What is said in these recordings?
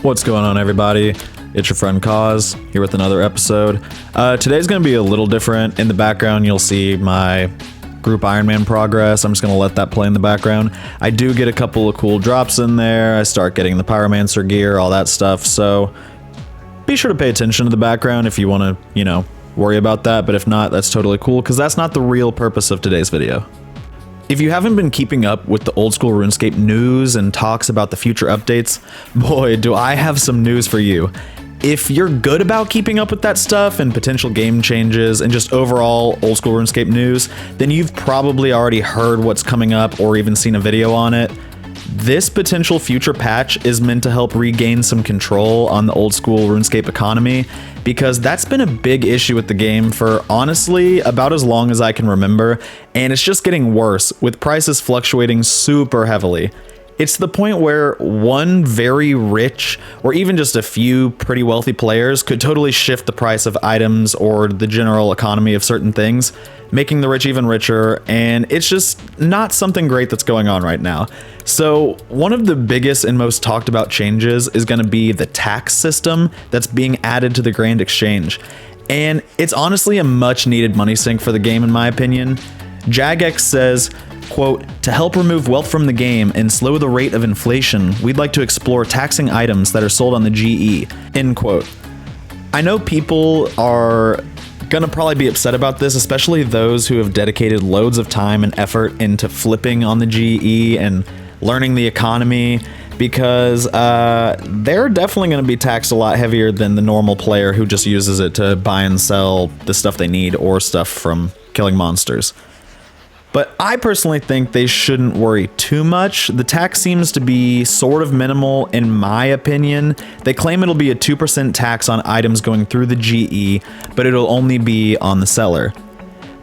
What's going on, everybody? It's your friend Cause here with another episode. Today's going to be a little different. In the background, you'll see my group Iron Man progress. I'm just going to let that play in the background. I do get a couple of cool drops in there. I start getting the Pyromancer gear, all that stuff. So be sure to pay attention to the background if you want to, worry about that. But if not, that's totally cool because that's not the real purpose of today's video. If you haven't been keeping up with the Old School Runescape news and talks about the future updates, boy, do I have some news for you. If you're good about keeping up with that stuff and potential game changes and just overall Old School RuneScape news, then you've probably already heard what's coming up or even seen a video on it. This potential future patch is meant to help regain some control on the Old School RuneScape economy, because that's been a big issue with the game for honestly about as long as I can remember, and it's just getting worse with prices fluctuating super heavily. It's the point where one very rich or even just a few pretty wealthy players could totally shift the price of items or the general economy of certain things, making the rich even richer, and it's just not something great that's going on right now. So one of the biggest and most talked about changes is going to be the tax system that's being added to the Grand Exchange. And it's honestly a much needed money sink for the game in my opinion. Jagex says, quote, "To help remove wealth from the game and slow the rate of inflation, we'd like to explore taxing items that are sold on the GE," end quote. I know people are gonna probably be upset about this, especially those who have dedicated loads of time and effort into flipping on the GE and learning the economy, because they're definitely going to be taxed a lot heavier than the normal player who just uses it to buy and sell the stuff they need or stuff from killing monsters. But I personally think they shouldn't worry too much. The tax seems to be sort of minimal in my opinion. They claim it'll be a 2% tax on items going through the GE, but it'll only be on the seller.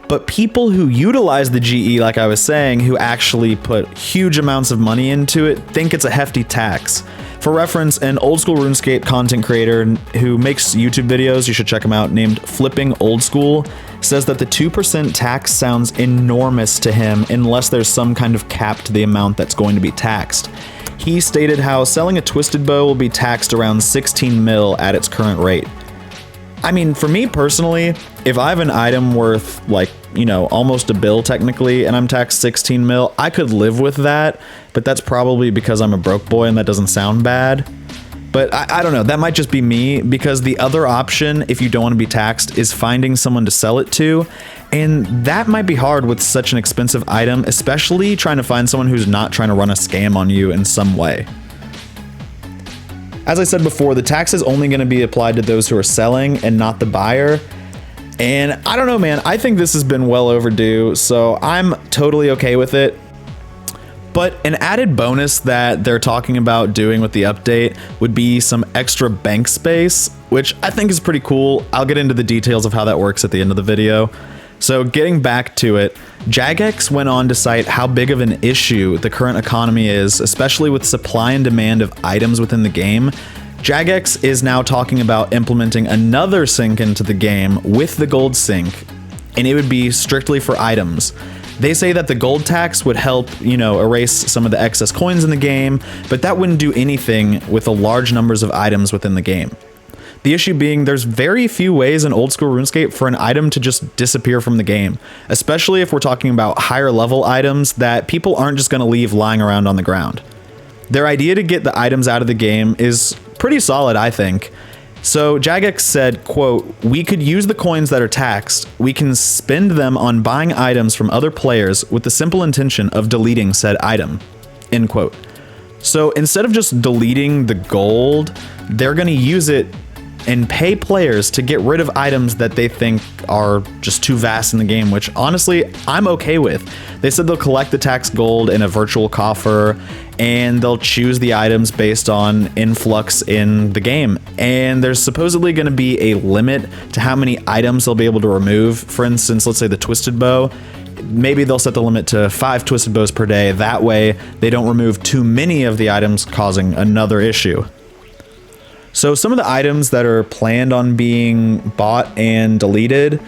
But people who utilize the GE, like I was saying, who actually put huge amounts of money into it, think it's a hefty tax. For reference, an Old School RuneScape content creator who makes YouTube videos, you should check him out, named Flipping Old School, says that the 2% tax sounds enormous to him unless there's some kind of cap to the amount that's going to be taxed. He stated how selling a Twisted Bow will be taxed around 16 mil at its current rate. I mean, for me personally, if I have an item worth almost a bill technically, and I'm taxed 16 mil, I could live with that, but that's probably because I'm a broke boy and that doesn't sound bad. But I don't know, that might just be me, because the other option, if you don't want to be taxed, is finding someone to sell it to, and that might be hard with such an expensive item, especially trying to find someone who's not trying to run a scam on you in some way. As I said before, the tax is only going to be applied to those who are selling and not the buyer. And I don't know, man, I think this has been well overdue, so I'm totally okay with it. But an added bonus that they're talking about doing with the update would be some extra bank space, which I think is pretty cool. I'll get into the details of how that works at the end of the video. So getting back to it, Jagex went on to cite how big of an issue the current economy is, especially with supply and demand of items within the game. Jagex is now talking about implementing another sync into the game with the gold sync, and it would be strictly for items. They say that the gold tax would help, erase some of the excess coins in the game, but that wouldn't do anything with the large numbers of items within the game. The issue being there's very few ways in Old School RuneScape for an item to just disappear from the game, especially if we're talking about higher level items that people aren't just going to leave lying around on the ground. Their idea to get the items out of the game is pretty solid, I think. So Jagex said, quote, "We could use the coins that are taxed. We can spend them on buying items from other players with the simple intention of deleting said item," end quote. So instead of just deleting the gold, they're going to use it and pay players to get rid of items that they think are just too vast in the game, which honestly, I'm okay with. They said they'll collect the tax gold in a virtual coffer, and they'll choose the items based on influx in the game. And there's supposedly going to be a limit to how many items they'll be able to remove. For instance, let's say the Twisted Bow. Maybe they'll set the limit to 5 Twisted Bows per day. That way, they don't remove too many of the items, causing another issue. So some of the items that are planned on being bought and deleted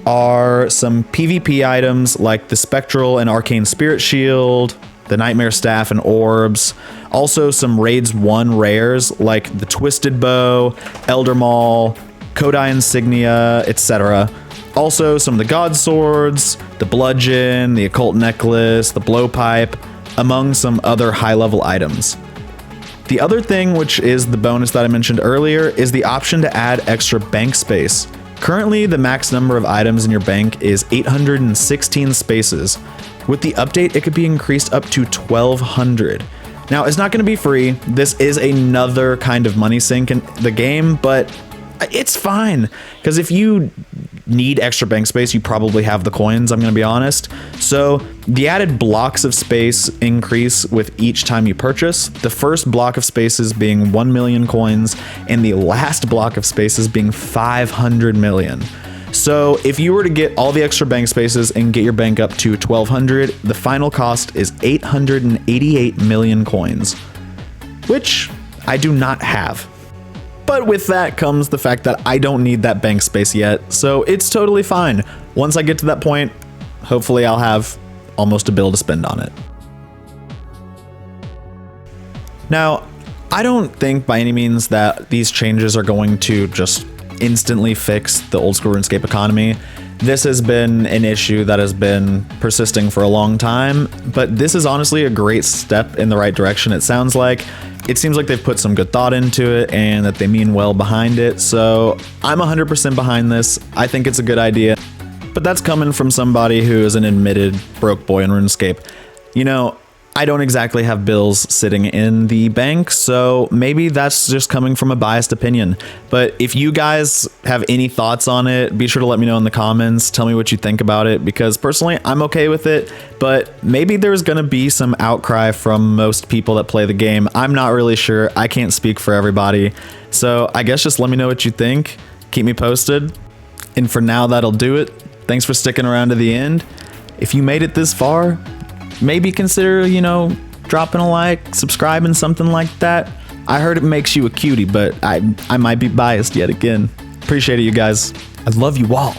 are some PvP items like the Spectral and Arcane Spirit Shield, the Nightmare Staff and Orbs. Also some Raids 1 rares like the Twisted Bow, Elder Maul, Kodai Insignia, etc. Also some of the God Swords, the Bludgeon, the Occult Necklace, the Blowpipe, among some other high-level items. The other thing, which is the bonus that I mentioned earlier, is the option to add extra bank space. Currently, the max number of items in your bank is 816 spaces. With the update, it could be increased up to 1,200. Now, it's not going to be free. This is another kind of money sink in the game, but it's fine. Because if you need extra bank space, you probably have the coins, I'm going to be honest. So the added blocks of space increase with each time you purchase. The first block of spaces being 1 million coins, and the last block of spaces being 500 million. So if you were to get all the extra bank spaces and get your bank up to 1,200, the final cost is 888 million coins, which I do not have. But with that comes the fact that I don't need that bank space yet, so it's totally fine. Once I get to that point, hopefully I'll have almost a bill to spend on it. Now, I don't think by any means that these changes are going to just instantly fix the old school RuneScape economy. This has been an issue that has been persisting for a long time, but this is honestly a great step in the right direction. It seems like they've put some good thought into it and that they mean well behind it. So I'm 100% behind this. I think it's a good idea, but that's coming from somebody who is an admitted broke boy in RuneScape. You know, I don't exactly have bills sitting in the bank, so maybe that's just coming from a biased opinion. But if you guys have any thoughts on it, be sure to let me know in the comments. Tell me what you think about it, because personally, I'm okay with it, but maybe there's gonna be some outcry from most people that play the game. I'm not really sure. I can't speak for everybody. So I guess just let me know what you think. Keep me posted. And for now, that'll do it. Thanks for sticking around to the end. If you made it this far, maybe consider, dropping a like, subscribing, something like that. I heard it makes you a cutie, but I might be biased yet again. Appreciate it, you guys. I love you all.